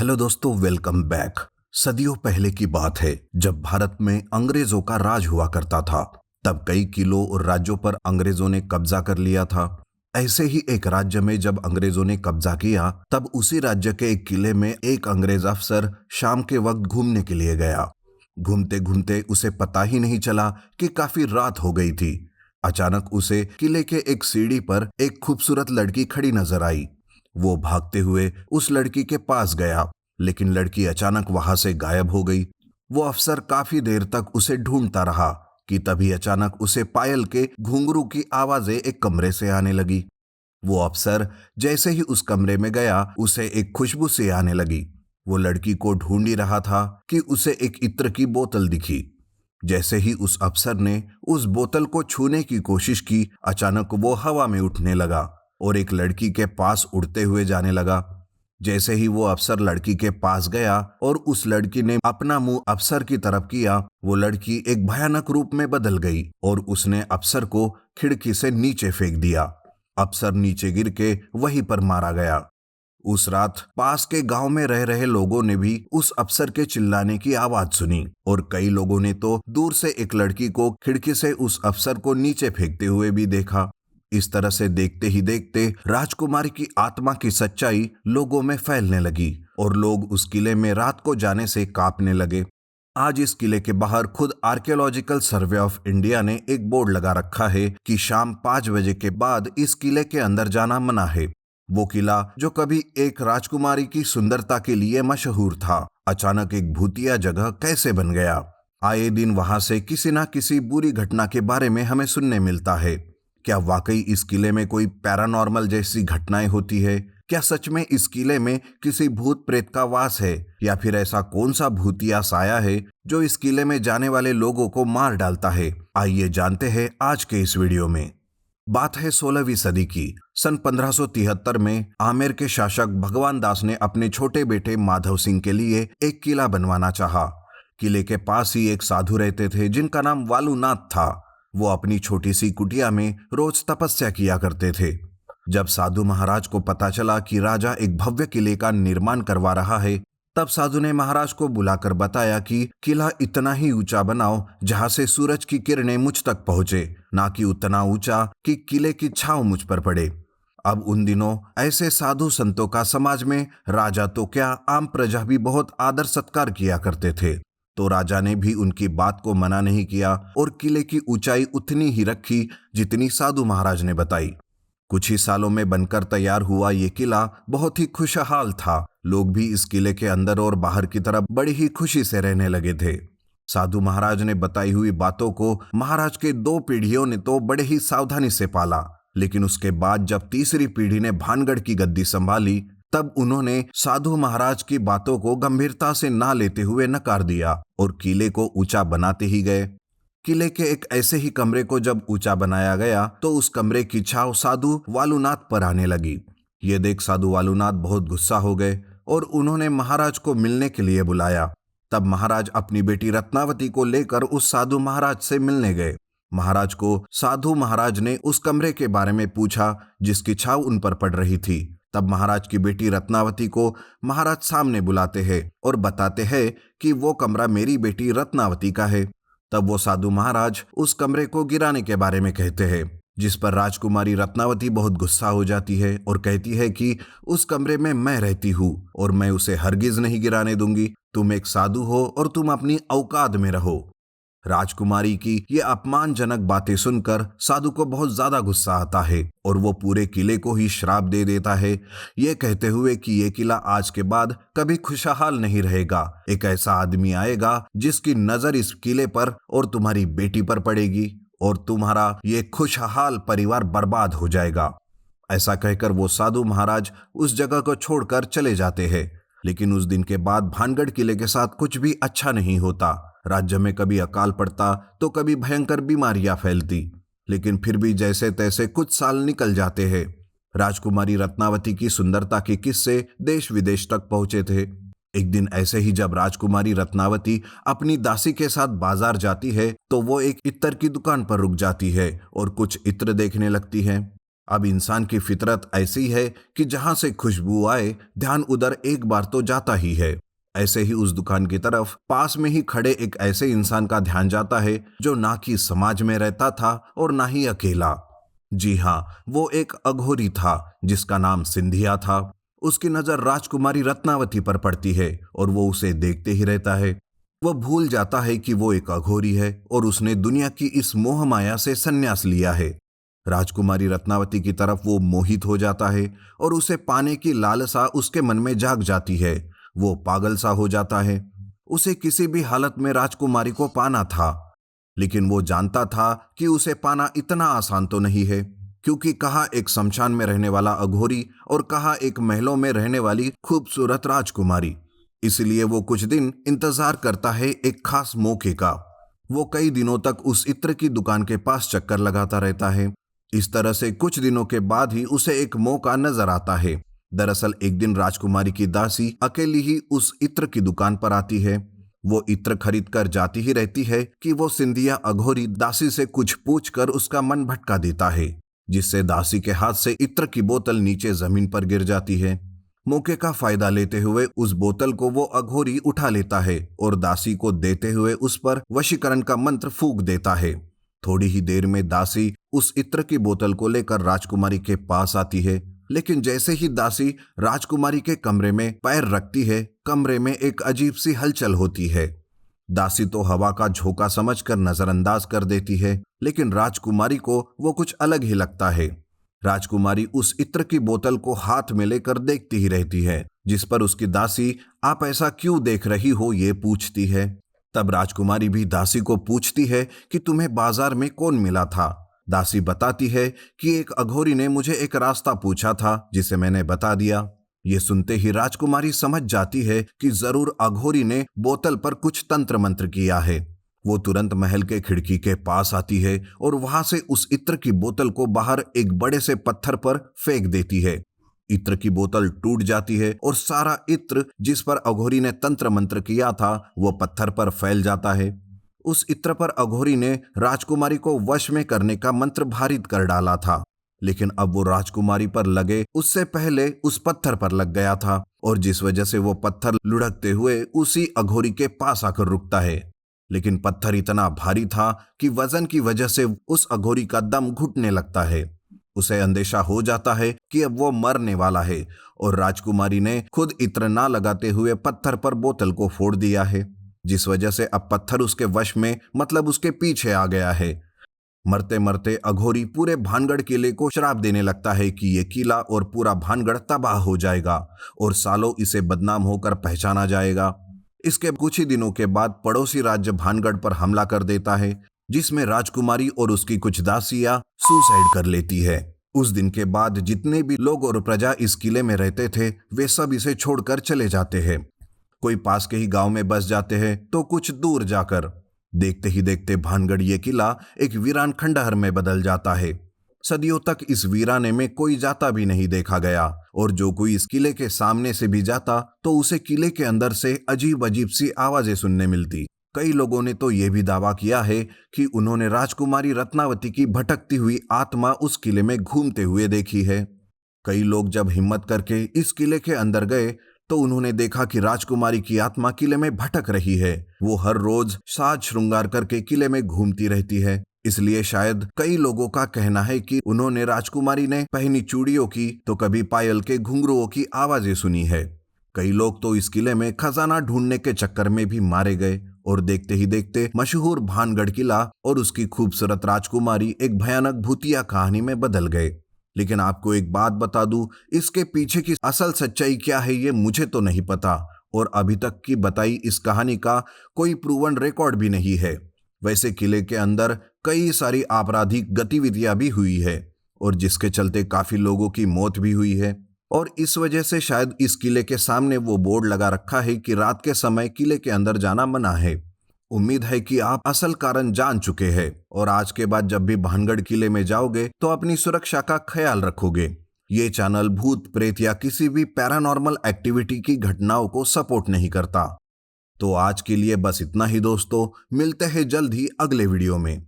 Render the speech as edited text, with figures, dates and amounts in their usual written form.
Hello दोस्तों, welcome back. सदियों पहले की बात है, जब भारत में अंग्रेजों का राज हुआ करता था। तब कई किलों और राज्यों पर अंग्रेजों ने कब्जा कर लिया था। ऐसे ही एक राज्य में जब अंग्रेजों ने कब्जा किया, तब उसी राज्य के एक किले में एक अंग्रेज अफसर शाम के वक्त घूमने के लिए गया। घूमते घूमते उसे पता ही नहीं चला कि काफी रात हो गई थी। अचानक उसे किले के एक सीढ़ी पर एक खूबसूरत लड़की खड़ी नजर आई। वो भागते हुए उस लड़की के पास गया, लेकिन लड़की अचानक वहां से गायब हो गई। वो अफसर काफी देर तक उसे ढूंढता रहा कि तभी अचानक उसे पायल के घुंघरू की आवाजें एक कमरे से आने लगी। वो अफसर जैसे ही उस कमरे में गया, उसे एक खुशबू सी आने लगी। वो लड़की को ढूंढ ही रहा था कि उसे एक इत्र की बोतल दिखी। जैसे ही उस अफसर ने उस बोतल को छूने की कोशिश की, अचानक वो हवा में उठने लगा और एक लड़की के पास उड़ते हुए जाने लगा। जैसे ही वो अफसर लड़की के पास गया और उस लड़की ने अपना मुंह अफसर की तरफ किया, वो लड़की एक भयानक रूप में बदल गई और उसने अफसर को खिड़की से नीचे फेंक दिया। अफसर नीचे गिर के वहीं पर मारा गया। उस रात पास के गांव में रह रहे लोगों ने भी उस अफसर के चिल्लाने की आवाज सुनी और कई लोगों ने तो दूर से एक लड़की को खिड़की से उस अफसर को नीचे फेंकते हुए भी देखा। इस तरह से देखते ही देखते राजकुमारी की आत्मा की सच्चाई लोगों में फैलने लगी और लोग उस किले में रात को जाने से कांपने लगे। आज इस किले के बाहर खुद आर्कियोलॉजिकल सर्वे ऑफ इंडिया ने एक बोर्ड लगा रखा है कि शाम 5 बजे के बाद इस किले के अंदर जाना मना है। वो किला जो कभी एक राजकुमारी की सुंदरता के लिए मशहूर था, अचानक एक भूतिया जगह कैसे बन गया। आए दिन वहां से किसी ना किसी बुरी घटना के बारे में हमें सुनने मिलता है। क्या वाकई इस किले में कोई पैरानॉर्मल जैसी घटनाएं होती है? क्या सच में इस किले में किसी भूत प्रेत का वास है, या फिर ऐसा कौन सा भूतिया साया है जो इस किले में जाने वाले लोगों को मार डालता है? आइए जानते हैं आज के इस वीडियो में। बात है 16वीं सदी की। सन 1573 में आमेर के शासक भगवान दास ने अपने छोटे बेटे माधव सिंह के लिए एक किला बनवाना चाहा। किले के पास ही एक साधु रहते थे जिनका नाम वालुनाथ था। वो अपनी छोटी सी कुटिया में रोज तपस्या किया करते थे। जब साधु महाराज को पता चला कि राजा एक भव्य किले का निर्माण करवा रहा है, तब साधु ने महाराज को बुलाकर बताया कि किला इतना ही ऊंचा बनाओ जहां से सूरज की किरणें मुझ तक पहुंचे, ना कि उतना ऊंचा कि किले की छांव मुझ पर पड़े। अब उन दिनों ऐसे साधु संतों का समाज में राजा तो क्या, आम प्रजा भी बहुत आदर सत्कार किया करते थे। तो राजा ने भी उनकी बात को मना नहीं किया और किले की ऊंचाई उतनी ही रखी जितनी साधु महाराज ने बताई। कुछ ही सालों में बनकर तैयार हुआ ये किला बहुत ही खुशहाल था। लोग भी इस किले के अंदर और बाहर की तरफ बड़ी ही खुशी से रहने लगे थे। साधु महाराज ने बताई हुई बातों को महाराज के 2 पीढ़ियों ने तो बड़े ही सावधानी से पाला, लेकिन उसके बाद जब तीसरी पीढ़ी ने भानगढ़ की गद्दी संभाली, तब उन्होंने साधु महाराज की बातों को गंभीरता से ना लेते हुए नकार दिया और किले को ऊंचा बनाते ही गए। किले के एक ऐसे ही कमरे को जब ऊंचा बनाया गया, तो उस कमरे की छाव साधु वालुनाथ पर आने लगी। ये देख साधु वालुनाथ बहुत गुस्सा हो गए और उन्होंने महाराज को मिलने के लिए बुलाया। तब महाराज अपनी बेटी रत्नावती को लेकर उस साधु महाराज से मिलने गए। महाराज को साधु महाराज ने उस कमरे के बारे में पूछा जिसकी छाव उन पर पड़ रही थी। तब महाराज की बेटी रत्नावती को महाराज सामने बुलाते हैं और बताते हैं कि वो कमरा मेरी बेटी रत्नावती का है। तब वो साधु महाराज उस कमरे को गिराने के बारे में कहते हैं, जिस पर राजकुमारी रत्नावती बहुत गुस्सा हो जाती है और कहती है कि उस कमरे में मैं रहती हूँ और मैं उसे हरगिज नहीं गिराने दूंगी। तुम एक साधु हो और तुम अपनी औकात में रहो। राजकुमारी की ये अपमानजनक बातें सुनकर साधु को बहुत ज्यादा गुस्सा आता है और वो पूरे किले को ही श्राप दे देता है, ये कहते हुए कि ये किला आज के बाद कभी खुशहाल नहीं रहेगा। एक ऐसा आदमी आएगा जिसकी नजर इस किले पर और तुम्हारी बेटी पर पड़ेगी और तुम्हारा ये खुशहाल परिवार बर्बाद हो जाएगा। ऐसा कहकर वो साधु महाराज उस जगह को छोड़कर चले जाते हैं। लेकिन उस दिन के बाद भानगढ़ किले के साथ कुछ भी अच्छा नहीं होता। राज्य में कभी अकाल पड़ता तो कभी भयंकर बीमारियां फैलती, लेकिन फिर भी जैसे तैसे कुछ साल निकल जाते हैं। राजकुमारी रत्नावती की सुंदरता के किस्से देश विदेश तक पहुंचे थे। एक दिन ऐसे ही जब राजकुमारी रत्नावती अपनी दासी के साथ बाजार जाती है, तो वो एक इत्र की दुकान पर रुक जाती है और कुछ इत्र देखने लगती है। अब इंसान की फितरत ऐसी है कि जहां से खुशबू आए ध्यान उधर एक बार तो जाता ही है। ऐसे ही उस दुकान की तरफ पास में ही खड़े एक ऐसे इंसान का ध्यान जाता है जो ना कि समाज में रहता था और ना ही अकेला। जी हाँ, वो एक अघोरी था जिसका नाम सिंधिया था। उसकी नजर राजकुमारी रत्नावती पर पड़ती है और वो उसे देखते ही रहता है। वो भूल जाता है कि वो एक अघोरी है और उसने दुनिया की इस मोह माया से संन्यास लिया है। राजकुमारी रत्नावती की तरफ वो मोहित हो जाता है और उसे पाने की लालसा उसके मन में जाग जाती है। वो पागल सा हो जाता है। उसे किसी भी हालत में राजकुमारी को पाना था, लेकिन वो जानता था कि उसे पाना इतना आसान तो नहीं है, क्योंकि कहाँ एक शमशान में रहने वाला अघोरी और कहाँ एक महलों में रहने वाली खूबसूरत राजकुमारी। इसलिए वो कुछ दिन इंतजार करता है एक खास मौके का। वो कई दिनों तक उस इत्र की दुकान के पास चक्कर लगाता रहता है। इस तरह से कुछ दिनों के बाद ही उसे एक मौका नजर आता है। दरअसल एक दिन राजकुमारी की दासी अकेली ही उस इत्र की दुकान पर आती है। वो इत्र खरीद कर जाती ही रहती है कि वो सिंधिया अघोरी दासी से कुछ पूछकर उसका मन भटका देता है, जिससे दासी के हाथ से इत्र की बोतल नीचे जमीन पर गिर जाती है। मौके का फायदा लेते हुए उस बोतल को वो अघोरी उठा लेता है और दासी को देते हुए उस पर वशीकरण का मंत्र फूंक देता है। थोड़ी ही देर में दासी उस इत्र की बोतल को लेकर राजकुमारी के पास आती है, लेकिन जैसे ही दासी राजकुमारी के कमरे में पैर रखती है, कमरे में एक अजीब सी हलचल होती है। दासी तो हवा का झोंका समझकर नजरअंदाज कर देती है, लेकिन राजकुमारी को वो कुछ अलग ही लगता है। राजकुमारी उस इत्र की बोतल को हाथ में लेकर देखती ही रहती है, जिस पर उसकी दासी आप ऐसा क्यों देख रही हो ये पूछती है। तब राजकुमारी भी दासी को पूछती है कि तुम्हें बाजार में कौन मिला था। दासी बताती है कि एक अघोरी ने मुझे एक रास्ता पूछा था जिसे मैंने बता दिया। ये सुनते ही राजकुमारी समझ जाती है कि जरूर अघोरी ने बोतल पर कुछ तंत्र मंत्र किया है। वो तुरंत महल के खिड़की के पास आती है और वहां से उस इत्र की बोतल को बाहर एक बड़े से पत्थर पर फेंक देती है। इत्र की बोतल टूट जाती है और सारा इत्र जिस पर अघोरी ने तंत्र मंत्र किया था वो पत्थर पर फैल जाता है। उस इत्र पर अघोरी ने राजकुमारी को वश में करने का मंत्र भारित कर डाला था, लेकिन अब वो राजकुमारी पर लगे उससे पहले उस पत्थर पर लग गया था, और जिस वजह से वो पत्थर लुढ़कते हुए उसी अघोरी के पास आकर रुकता है। लेकिन पत्थर इतना भारी था कि वजन की वजह से उस अघोरी का दम घुटने लगता है। उसे अंदेशा हो जाता है कि अब वो मरने वाला है, और राजकुमारी ने खुद इत्र ना लगाते हुए पत्थर पर बोतल को फोड़ दिया है, जिस वजह से अब पत्थर उसके वश में मतलब उसके पीछे आ गया है। मरते मरते अघोरी पूरे भानगढ़ किले को श्राप देने लगता है कि ये किला और पूरा भानगढ़ तबाह हो जाएगा और सालों इसे बदनाम होकर पहचाना जाएगा। इसके कुछ ही दिनों के बाद पड़ोसी राज्य भानगढ़ पर हमला कर देता है, जिसमें राजकुमारी और उसकी कुछ दासियां सुसाइड कर लेती है। उस दिन के बाद जितने भी लोग और प्रजा इस किले में रहते थे वे सब इसे छोड़कर चले जाते हैं। कोई पास के ही गांव में बस जाते हैं तो कुछ दूर जाकर। देखते ही देखते भानगढ़ ये किला एक वीरान खंडहर में बदल जाता है। सदियों तक इस वीराने में कोई जाता भी नहीं देखा गया, और जो कोई इस किले के सामने से भी जाता तो उसे किले के अंदर से अजीब अजीब सी आवाजें सुनने मिलती। कई लोगों ने तो यह भी दावा किया है कि उन्होंने राजकुमारी रत्नावती की भटकती हुई आत्मा उस किले में घूमते हुए देखी है। कई लोग जब हिम्मत करके इस किले के अंदर गए तो उन्होंने देखा कि राजकुमारी की आत्मा किले में भटक रही है। वो हर रोज साज श्रृंगार करके किले में घूमती रहती है। इसलिए शायद कई लोगों का कहना है कि उन्होंने राजकुमारी ने पहनी चूड़ियों की तो कभी पायल के घुंघरुओं की आवाजें सुनी है। कई लोग तो इस किले में खजाना ढूंढने के चक्कर में भी मारे गए, और देखते ही देखते मशहूर भानगढ़ किला और उसकी खूबसूरत राजकुमारी एक भयानक भूतिया कहानी में बदल गए। लेकिन आपको एक बात बता दूं, इसके पीछे की असल सच्चाई क्या है ये मुझे तो नहीं पता, और अभी तक की बताई इस कहानी का कोई प्रूवन रिकॉर्ड भी नहीं है। वैसे किले के अंदर कई सारी आपराधिक गतिविधियां भी हुई है, और जिसके चलते काफी लोगों की मौत भी हुई है, और इस वजह से शायद इस किले के सामने वो बोर्ड लगा रखा है कि रात के समय किले के अंदर जाना मना है। उम्मीद है कि आप असल कारण जान चुके हैं, और आज के बाद जब भी भानगढ़ किले में जाओगे तो अपनी सुरक्षा का ख्याल रखोगे। ये चैनल भूत प्रेत या किसी भी पैरानॉर्मल एक्टिविटी की घटनाओं को सपोर्ट नहीं करता। तो आज के लिए बस इतना ही दोस्तों, मिलते हैं जल्द ही अगले वीडियो में।